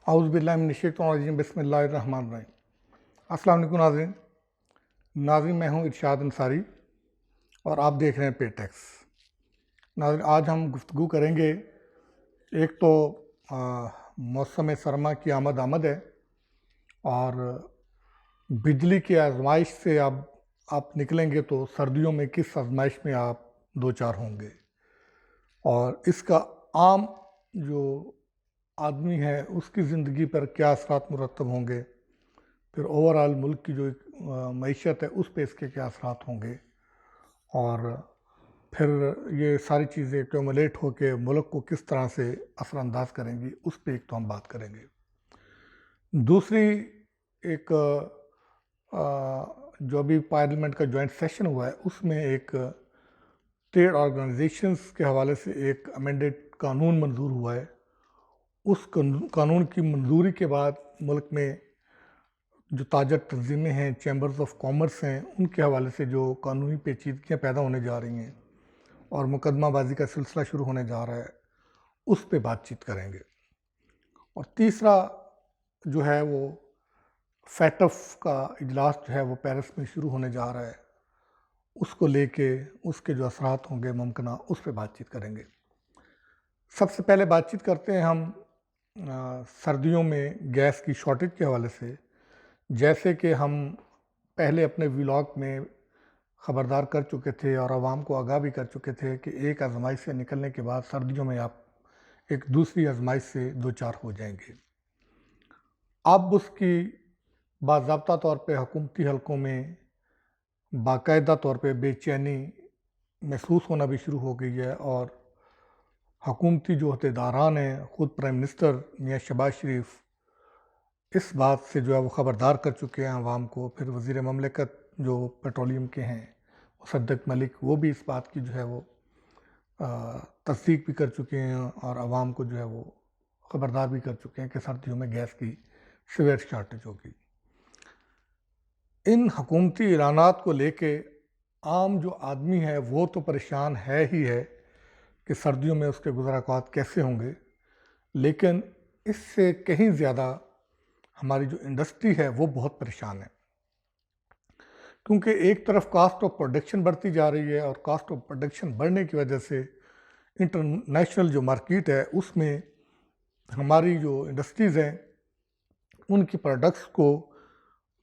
اعوذ باللہ من الشیطان الرجیم بسم اللہ الرحمن الرحیم۔ السلام علیکم ناظرین میں ہوں ارشاد انصاری اور آپ دیکھ رہے ہیں پے ٹیکس۔ ناظرین آج ہم گفتگو کریں گے، ایک تو موسم سرما کی آمد ہے اور بجلی کی آزمائش سے اب آپ نکلیں گے تو سردیوں میں کس آزمائش میں آپ دوچار ہوں گے، اور اس کا عام جو آدمی ہے اس کی زندگی پر کیا اثرات مرتب ہوں گے، پھر اوورآل ملک کی جو معیشت ہے اس پہ اس کے کیا اثرات ہوں گے، اور پھر یہ ساری چیزیں ایکومولیٹ ہو کے ملک کو کس طرح سے اثر انداز کریں گی، اس پہ ایک تو ہم بات کریں گے۔ دوسری ایک جو ابھی پارلیمنٹ کا جوائنٹ سیشن ہوا ہے اس میں ایک ٹریڈ آرگنائزیشنز کے حوالے سے ایک امینڈڈ قانون منظور ہوا ہے۔ اس قانون کی منظوری کے بعد ملک میں جو تاجر تنظیمیں ہیں، چیمبرز آف کامرس ہیں، ان کے حوالے سے جو قانونی پیچیدگیاں پیدا ہونے جا رہی ہیں اور مقدمہ بازی کا سلسلہ شروع ہونے جا رہا ہے، اس پہ بات چیت کریں گے۔ اور تیسرا جو ہے وہ فیٹف کا اجلاس جو ہے وہ پیرس میں شروع ہونے جا رہا ہے، اس کو لے کے اس کے جو اثرات ہوں گے ممکنہ، اس پہ بات چیت کریں گے۔ سب سے پہلے بات چیت کرتے ہیں ہم سردیوں میں گیس کی شارٹیج کے حوالے سے۔ جیسے کہ ہم پہلے اپنے ولاگ میں خبردار کر چکے تھے اور عوام کو آگاہ بھی کر چکے تھے کہ ایک آزمائش سے نکلنے کے بعد سردیوں میں آپ ایک دوسری آزمائش سے دوچار ہو جائیں گے۔ اب اس کی باضابطہ طور پہ حکومتی حلقوں میں باقاعدہ طور پہ بے چینی محسوس ہونا بھی شروع ہو گئی ہے، اور حکومتی جو عہدیداران ہیں، خود پرائم منسٹر میاں شہباز شریف اس بات سے جو ہے وہ خبردار کر چکے ہیں عوام کو۔ پھر وزیر مملکت جو پیٹرولیم کے ہیں مصدق ملک، وہ بھی اس بات کی جو ہے وہ تصدیق بھی کر چکے ہیں اور عوام کو جو ہے وہ خبردار بھی کر چکے ہیں کہ سردیوں میں گیس کی سیویئر شارٹیج ہوگی۔ ان حکومتی اعلانات کو لے کے عام جو آدمی ہے وہ تو پریشان ہے ہی ہے کہ سردیوں میں اس کے گزر اوقات کیسے ہوں گے، لیکن اس سے کہیں زیادہ ہماری جو انڈسٹری ہے وہ بہت پریشان ہے، کیونکہ ایک طرف کاسٹ آف پروڈکشن بڑھتی جا رہی ہے، اور کاسٹ آف پروڈکشن بڑھنے کی وجہ سے انٹرنیشنل جو مارکیٹ ہے اس میں ہماری جو انڈسٹریز ہیں ان کی پروڈکٹس کو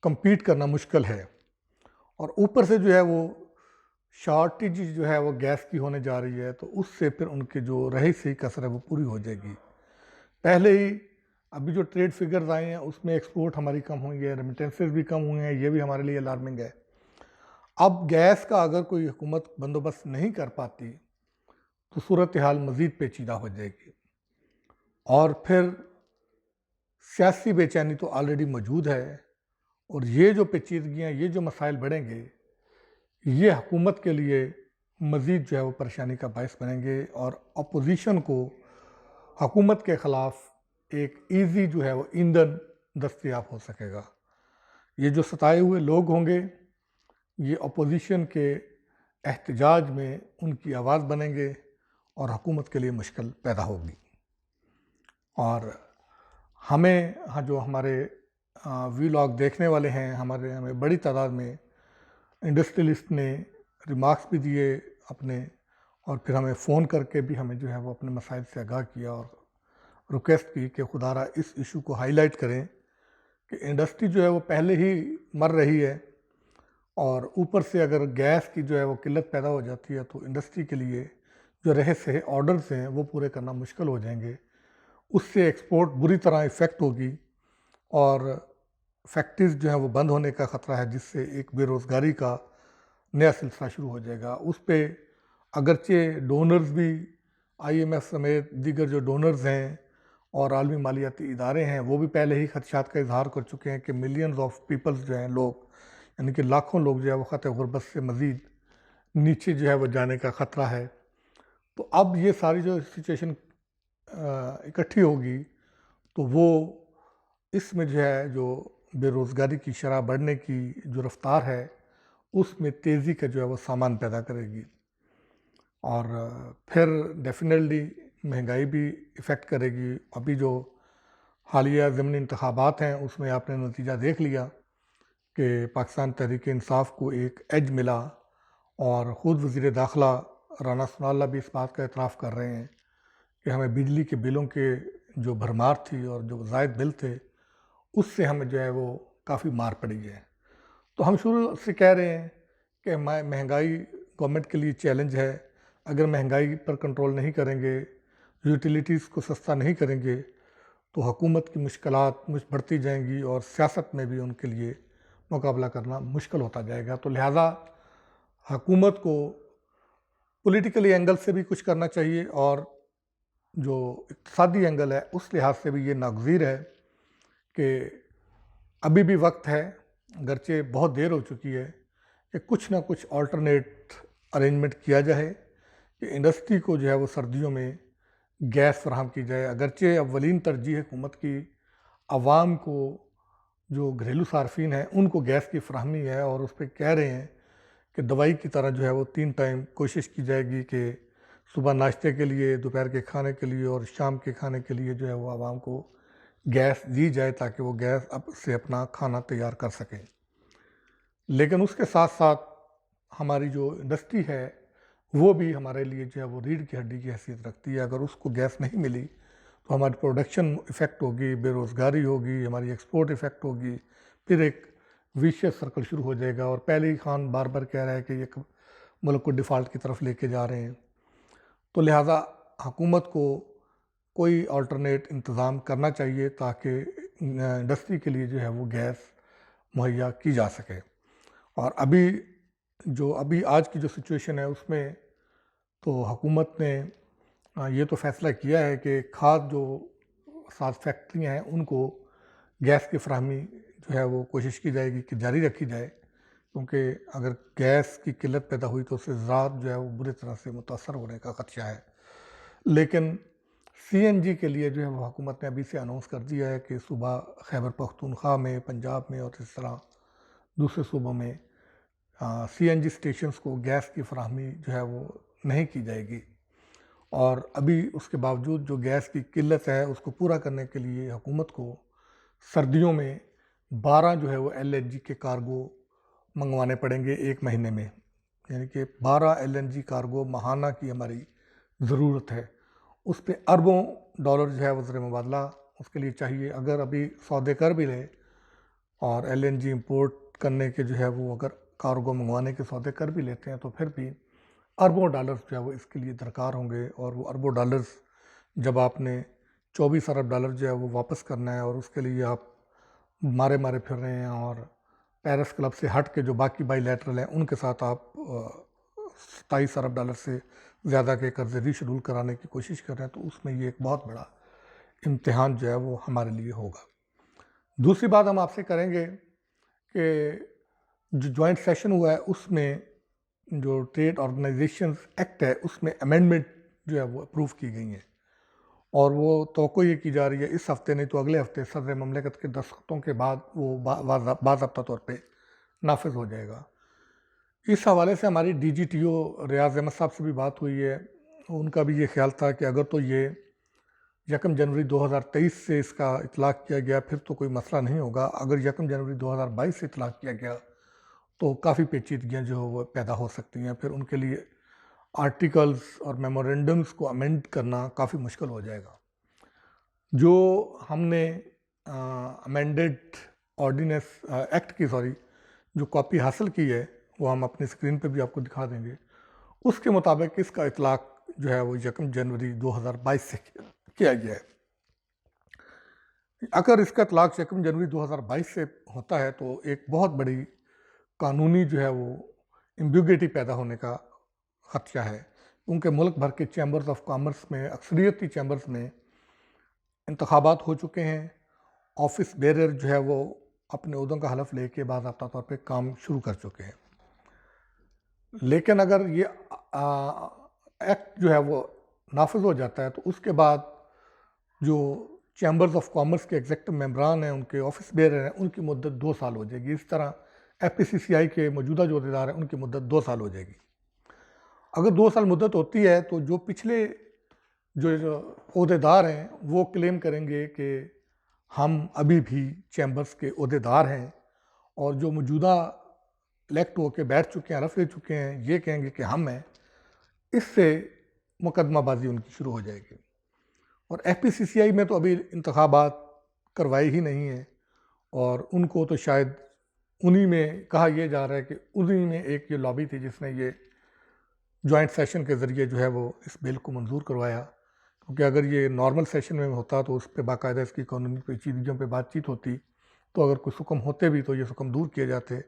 کمپیٹ کرنا مشکل ہے، اور اوپر سے جو ہے وہ شارٹیج جو ہے وہ گیس کی ہونے جا رہی ہے، تو اس سے پھر ان کے جو رہی سہی کسر ہے وہ پوری ہو جائے گی۔ پہلے ہی ابھی جو ٹریڈ فگرز آئے ہیں اس میں ایکسپورٹ ہماری کم ہوئی ہے، ریمیٹنسز بھی کم ہوئے ہیں، یہ بھی ہمارے لیے الارمنگ ہے۔ اب گیس کا اگر کوئی حکومت بندوبست نہیں کر پاتی تو صورتحال مزید پیچیدہ ہو جائے گی، اور پھر سیاسی بے چینی تو آلریڈی موجود ہے، اور یہ جو پیچیدگیاں، یہ جو مسائل بڑھیں گے، یہ حکومت کے لیے مزید جو ہے وہ پریشانی کا باعث بنیں گے، اور اپوزیشن کو حکومت کے خلاف ایک ایزی جو ہے وہ ایندھن دستیاب ہو سکے گا۔ یہ جو ستائے ہوئے لوگ ہوں گے یہ اپوزیشن کے احتجاج میں ان کی آواز بنیں گے، اور حکومت کے لیے مشکل پیدا ہوگی۔ اور ہمیں جو ہمارے ولاگ دیکھنے والے ہیں، ہمیں بڑی تعداد میں انڈسٹریلسٹ نے ریمارکس بھی دیے اپنے، اور پھر ہمیں فون کر کے بھی ہمیں جو ہے وہ اپنے مسائل سے آگاہ کیا اور ریکویسٹ کی کہ خدا را اس ایشو کو ہائی لائٹ کریں کہ انڈسٹری جو ہے وہ پہلے ہی مر رہی ہے، اور اوپر سے اگر گیس کی جو ہے وہ قلت پیدا ہو جاتی ہے تو انڈسٹری کے لیے جو رہے سہے آرڈرز ہیں وہ پورے کرنا مشکل ہو جائیں گے۔ اس سے ایکسپورٹ بری طرح افیکٹ ہوگی، اور فیکٹریز جو ہیں وہ بند ہونے کا خطرہ ہے، جس سے ایک بے روزگاری کا نیا سلسلہ شروع ہو جائے گا۔ اس پہ اگرچہ ڈونرز بھی آئی ایم ایف سمیت دیگر جو ڈونرز ہیں اور عالمی مالیاتی ادارے ہیں وہ بھی پہلے ہی خدشات کا اظہار کر چکے ہیں کہ ملینز آف پیپلز جو ہیں، لوگ یعنی کہ لاکھوں لوگ جو ہے وہ خط غربت سے مزید نیچے جو ہے وہ جانے کا خطرہ ہے۔ تو اب یہ ساری جو سچویشن اکٹھی ہوگی تو وہ اس میں جو ہے جو بے روزگاری کی شرح بڑھنے کی جو رفتار ہے اس میں تیزی کا جو ہے وہ سامان پیدا کرے گی، اور پھر ڈیفینیٹلی مہنگائی بھی افیکٹ کرے گی۔ ابھی جو حالیہ ضمنی انتخابات ہیں، اس میں آپ نے نتیجہ دیکھ لیا کہ پاکستان تحریک انصاف کو ایک ایج ملا، اور خود وزیر داخلہ رانا ثناء اللہ بھی اس بات کا اعتراف کر رہے ہیں کہ ہمیں بجلی کے بلوں کے جو بھرمار تھی اور جو زائد بل تھے اس سے ہمیں جو ہے وہ کافی مار پڑی ہے۔ تو ہم شروع سے کہہ رہے ہیں کہ مہنگائی گورنمنٹ کے لیے چیلنج ہے۔ اگر مہنگائی پر کنٹرول نہیں کریں گے، یوٹیلیٹیز کو سستا نہیں کریں گے، تو حکومت کی مشکلات بڑھتی جائیں گی اور سیاست میں بھی ان کے لیے مقابلہ کرنا مشکل ہوتا جائے گا۔ تو لہٰذا حکومت کو پولیٹیکلی اینگل سے بھی کچھ کرنا چاہیے، اور جو اقتصادی اینگل ہے اس لحاظ سے بھی یہ ناگزیر ہے کہ ابھی بھی وقت ہے، اگرچہ بہت دیر ہو چکی ہے، کہ کچھ نہ کچھ آلٹرنیٹ ارینجمنٹ کیا جائے کہ انڈسٹری کو جو ہے وہ سردیوں میں گیس فراہم کی جائے۔ اگرچہ اولین ترجیح حکومت کی عوام کو، جو گھریلو صارفین ہیں ان کو گیس کی فراہمی ہے، اور اس پہ کہہ رہے ہیں کہ دوائی کی طرح جو ہے وہ 3 ٹائم کوشش کی جائے گی کہ صبح ناشتے کے لیے، دوپہر کے کھانے کے لیے اور شام کے کھانے کے لیے جو ہے وہ عوام کو گیس دی جائے تاکہ وہ گیس سے اپنا کھانا تیار کر سکیں۔ لیکن اس کے ساتھ ساتھ ہماری جو انڈسٹری ہے وہ بھی ہمارے لیے جو ہے وہ ریڑھ کی ہڈی کی حیثیت رکھتی ہے۔ اگر اس کو گیس نہیں ملی تو ہماری پروڈکشن افیکٹ ہوگی، بے روزگاری ہوگی، ہماری ایکسپورٹ افیکٹ ہوگی، پھر ایک ویشیس سرکل شروع ہو جائے گا، اور پہلے ہی خان بار بار کہہ رہا ہے کہ یہ ملک کو ڈیفالٹ کی طرف لے کے جا رہے ہیں۔ تو لہٰذا حکومت کو کوئی آلٹرنیٹ انتظام کرنا چاہیے تاکہ انڈسٹری کے لیے جو ہے وہ گیس مہیا کی جا سکے۔ اور ابھی آج کی جو سچویشن ہے اس میں تو حکومت نے یہ تو فیصلہ کیا ہے کہ کھاد جو 7 فیکٹریاں ہیں ان کو گیس کی فراہمی جو ہے وہ کوشش کی جائے گی کہ جاری رکھی جائے، کیونکہ اگر گیس کی قلت پیدا ہوئی تو اس سے زراعت جو ہے وہ بری طرح سے متاثر ہونے کا خدشہ ہے۔ لیکن سی این جی کے لیے جو ہے وہ حکومت نے ابھی سے اناؤنس کر دیا ہے کہ صوبہ خیبر پختونخوا میں، پنجاب میں اور اس طرح دوسرے صوبوں میں سی این جی اسٹیشنز کو گیس کی فراہمی جو ہے وہ نہیں کی جائے گی، اور ابھی اس کے باوجود جو گیس کی قلت ہے اس کو پورا کرنے کے لیے حکومت کو سردیوں میں 12 جو ہے وہ ایل این جی کے کارگو منگوانے پڑیں گے 1 مہینے میں، یعنی کہ 12 ایل این جی کارگو ماہانہ کی ہماری ضرورت ہے۔ اس پہ اربوں ڈالر جو ہے وہ زر مبادلہ اس کے لیے چاہیے۔ اگر ابھی سودے کر بھی لے اور ایل این جی امپورٹ کرنے کے جو ہے وہ اگر کارگو منگوانے کے سودے کر بھی لیتے ہیں تو پھر بھی اربوں ڈالرز جو ہے وہ اس کے لیے درکار ہوں گے، اور وہ اربوں ڈالرز جب آپ نے 24 ارب ڈالر جو ہے وہ واپس کرنا ہے، اور اس کے لیے آپ مارے پھر رہے ہیں، اور پیرس کلب سے ہٹ کے جو باقی بائی لیٹرل ہیں ان کے ساتھ آپ 27 ارب ڈالر سے زیادہ کے قرضے ری شیڈول کرانے کی کوشش کر رہے ہیں، تو اس میں یہ ایک بہت بڑا امتحان جو ہے وہ ہمارے لیے ہوگا۔ دوسری بات ہم آپ سے کریں گے کہ جو جوائنٹ سیشن ہوا ہے اس میں جو ٹریڈ آرگنائزیشنز ایکٹ ہے اس میں امینڈمنٹ جو ہے وہ اپروو کی گئی ہیں، اور وہ توقع یہ کی جا رہی ہے اس ہفتے نہیں تو اگلے ہفتے صدر مملکت کے دستخطوں کے بعد وہ باضابطہ طور پہ نافذ ہو جائے گا۔ اس حوالے سے ہماری D G T O Riyaz Ahmad صاحب سے بھی بات ہوئی ہے، ان کا بھی یہ خیال تھا کہ اگر تو یہ 1 جنوری 2023 سے اس کا اطلاق کیا گیا پھر تو کوئی مسئلہ نہیں ہوگا، اگر 1 جنوری 2022 سے اطلاق کیا گیا تو کافی پیچیدگیاں جو وہ پیدا ہو سکتی ہیں، پھر ان کے لیے آرٹیکلز اور میمورینڈمز کو امینڈ کرنا کافی مشکل ہو جائے گا۔ جو ہم نے امینڈڈ آرڈیننس ایکٹ کی جو کاپی حاصل کی ہے وہ ہم اپنی اسکرین پہ بھی آپ کو دکھا دیں گے، اس کے مطابق اس کا اطلاق جو ہے وہ 1 جنوری 2022 سے کیا گیا ہے۔ اگر اس کا اطلاق 1 جنوری 2022 سے ہوتا ہے تو ایک بہت بڑی قانونی جو ہے وہ ایمبیگوٹی پیدا ہونے کا خدشہ ہے، کیونکہ ملک بھر کے چیمبرز آف کامرس میں، اکثریتی چیمبرز میں انتخابات ہو چکے ہیں، آفس بیرر جو ہے وہ اپنے عہدوں کا حلف لے کے باضابطہ طور پہ کام شروع کر چکے ہیں۔ لیکن اگر یہ ایکٹ جو ہے وہ نافذ ہو جاتا ہے تو اس کے بعد جو چیمبرز آف کامرس کے ایگزیکٹو ممبران ہیں، ان کے آفس بیرر ہیں، ان کی مدت 2 سال ہو جائے گی۔ اس طرح ایف پی سی سی آئی کے موجودہ جو عہدیدار ہیں ان کی مدت 2 سال ہو جائے گی۔ اگر 2 سال مدت ہوتی ہے تو جو پچھلے جو عہدیدار ہیں وہ کلیم کریں گے کہ ہم ابھی بھی چیمبرز کے عہدیدار ہیں، اور جو موجودہ الیکٹ ہو کے بیٹھ چکے ہیں، حلف لے چکے ہیں، یہ کہیں گے کہ ہم ہیں، اس سے مقدمہ بازی ان کی شروع ہو جائے گی۔ اور ایف پی سی سی آئی میں تو ابھی انتخابات کروائے ہی نہیں ہیں، اور ان کو تو شاید انہی میں کہا یہ جا رہا ہے کہ انہی میں ایک یہ لابی تھی جس نے یہ جوائنٹ سیشن کے ذریعے جو ہے وہ اس بل کو منظور کروایا، کیونکہ اگر یہ نارمل سیشن میں ہوتا تو اس پہ باقاعدہ اس کی قانونی پیچیدگیوں پہ بات چیت ہوتی، تو اگر کوئی حکم ہوتے بھی تو یہ حکم دور کیے جاتے،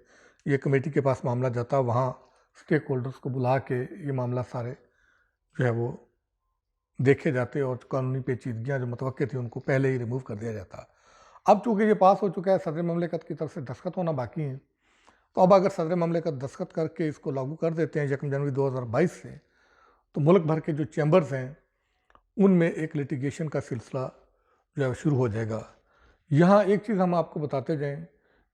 یہ کمیٹی کے پاس معاملہ جاتا، وہاں اسٹیک ہولڈرز کو بلا کے یہ معاملہ سارے جو ہے وہ دیکھے جاتے، اور قانونی پیچیدگیاں جو متوقع تھیں ان کو پہلے ہی ریموو کر دیا جاتا۔ اب چونکہ یہ پاس ہو چکا ہے، صدر مملکت کی طرف سے دستخط ہونا باقی ہیں، تو اب اگر صدر مملکت دستخط کر کے اس کو لاگو کر دیتے ہیں 1 جنوری 2022 سے، تو ملک بھر کے جو چیمبرز ہیں ان میں ایک لیٹیگیشن کا سلسلہ جو ہے شروع ہو جائے گا۔ یہاں ایک چیز ہم آپ کو بتاتے جائیں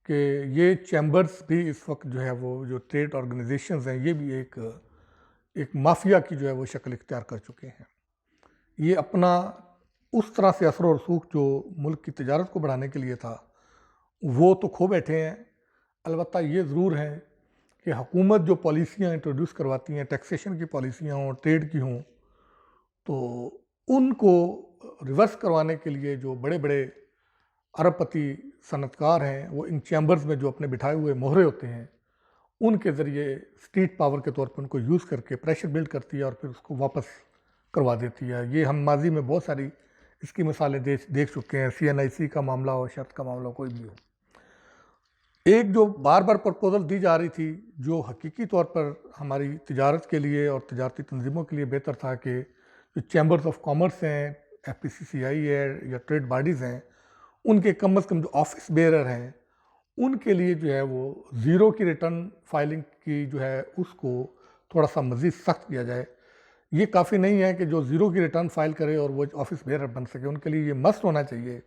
کہ یہ چیمبرز بھی اس وقت جو ہے وہ جو ٹریڈ آرگنائزیشنز ہیں، یہ بھی ایک مافیا کی جو ہے وہ شکل اختیار کر چکے ہیں۔ یہ اپنا اس طرح سے اثر و رسوخ جو ملک کی تجارت کو بڑھانے کے لیے تھا وہ تو کھو بیٹھے ہیں۔ البتہ یہ ضرور ہے کہ حکومت جو پالیسیاں انٹروڈیوس کرواتی ہیں، ٹیکسیشن کی پالیسیاں ہوں، ٹریڈ کی ہوں، تو ان کو ریورس کروانے کے لیے جو بڑے بڑے ارب پتی صنعت کار ہیں، وہ ان چیمبرز میں جو اپنے بٹھائے ہوئے مہرے ہوتے ہیں ان کے ذریعے اسٹریٹ پاور کے طور پر ان کو یوز کر کے پریشر بلڈ کرتی ہے اور پھر اس کو واپس کروا دیتی ہے۔ یہ ہم ماضی میں بہت ساری اس کی مثالیں دیکھ چکے ہیں، سی این آئی سی کا معاملہ ہو، شرط کا معاملہ کوئی بھی ہو۔ ایک جو بار بار پرپوزل دی جا رہی تھی جو حقیقی طور پر ہماری تجارت کے لیے اور تجارتی تنظیموں کے لیے بہتر تھا، کہ جو چیمبرز آف کامرس ہیں، ایف پی سی سی آئی ہے یا ٹریڈ باڈیز ہیں، ان کے کم از کم جو آفس بیئرر ہیں ان کے لیے جو ہے وہ زیرو کی ریٹرن فائلنگ کی جو ہے اس کو تھوڑا سا مزید سخت کیا جائے۔ یہ کافی نہیں ہے کہ جو زیرو کی ریٹرن فائل کرے اور وہ آفس بیئرر بن سکے، ان کے لیے یہ مسٹ ہونا چاہیے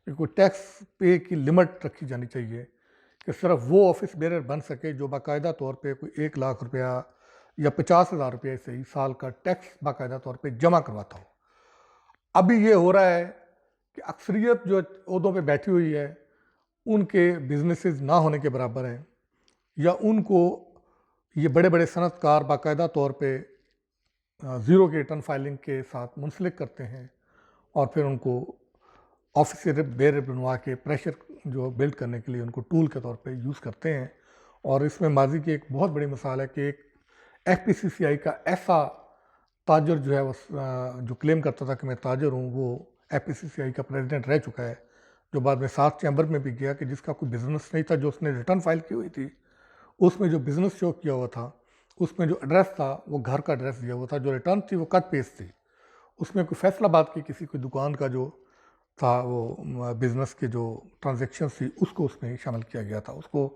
کہ کوئی ٹیکس پے کی لمٹ رکھی جانی چاہیے کہ صرف وہ آفس بیئرر بن سکے جو باقاعدہ طور پہ کوئی 1,00,000 روپیہ یا 50,000 روپیہ سے ہی سال کا ٹیکس باقاعدہ طور پہ جمع کرواتا ہو۔ ابھی یہ ہو رہا ہے کہ اکثریت جو عہدوں پہ بیٹھی ہوئی ہے ان کے بزنسز نہ ہونے کے برابر ہیں، یا ان کو یہ بڑے بڑے صنعت کار باقاعدہ طور پہ زیرو کی ریٹرن فائلنگ کے ساتھ منسلک کرتے ہیں، اور پھر ان کو آفس بیئرر بنوا کے پریشر جو بلڈ کرنے کے لیے ان کو ٹول کے طور پہ یوز کرتے ہیں۔ اور اس میں ماضی کی ایک بہت بڑی مثال ہے کہ ایک ایف پی سی سی آئی کا ایسا تاجر جو ہے وہ جو کلیم کرتا تھا کہ میں تاجر ہوں، وہ ایف پی سی سی آئی کا پریزیڈنٹ رہ چکا ہے، جو بعد میں 7 چیمبر میں بھی گیا، کہ جس کا کوئی بزنس نہیں تھا، جو اس نے ریٹرن فائل کی ہوئی تھی اس میں جو بزنس شو کیا ہوا تھا، اس میں جو ایڈریس تھا وہ گھر کا ایڈریس دیا ہوا تھا، جو ریٹرن تھی وہ کٹ پیسٹ تھی، اس میں کوئی فیصلہ بات کی کسی کوئی دکان کا جو تھا وہ بزنس کے جو ٹرانزیکشنز تھی اس کو اس میں شامل کیا گیا تھا۔ اس کو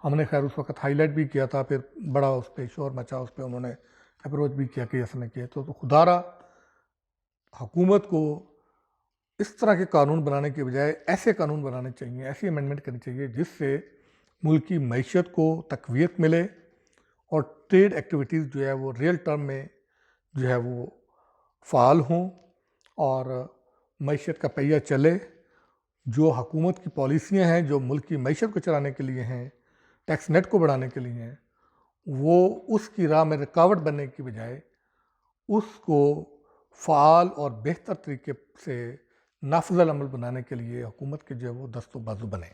ہم نے خیر اس وقت ہائی لائٹ بھی کیا تھا، پھر بڑا اس پہ شور مچا، اس پہ انہوں نے اپروچ بھی کیا کہ ایسا نہیں کیا۔ تو خدا را حکومت کو اس طرح کے قانون بنانے کے بجائے ایسے قانون بنانے چاہیے، ایسی امینڈمنٹ کرنی چاہیے جس سے ملک کی معیشت کو تقویت ملے اور ٹریڈ ایکٹیویٹیز جو ہے وہ ریئل ٹرم میں جو ہے وہ فعال ہوں اور معیشت کا پہیہ چلے۔ جو حکومت کی پالیسیاں ہیں جو ملک کی معیشت کو چلانے کے لیے ہیں، ٹیکس نیٹ کو بڑھانے کے لیے ہیں، وہ اس کی راہ میں رکاوٹ بننے کی بجائے اس کو فعال اور بہتر طریقے سے نافذ العمل بنانے کے لیے حکومت کے جو ہے وہ دست و بازو بنیں۔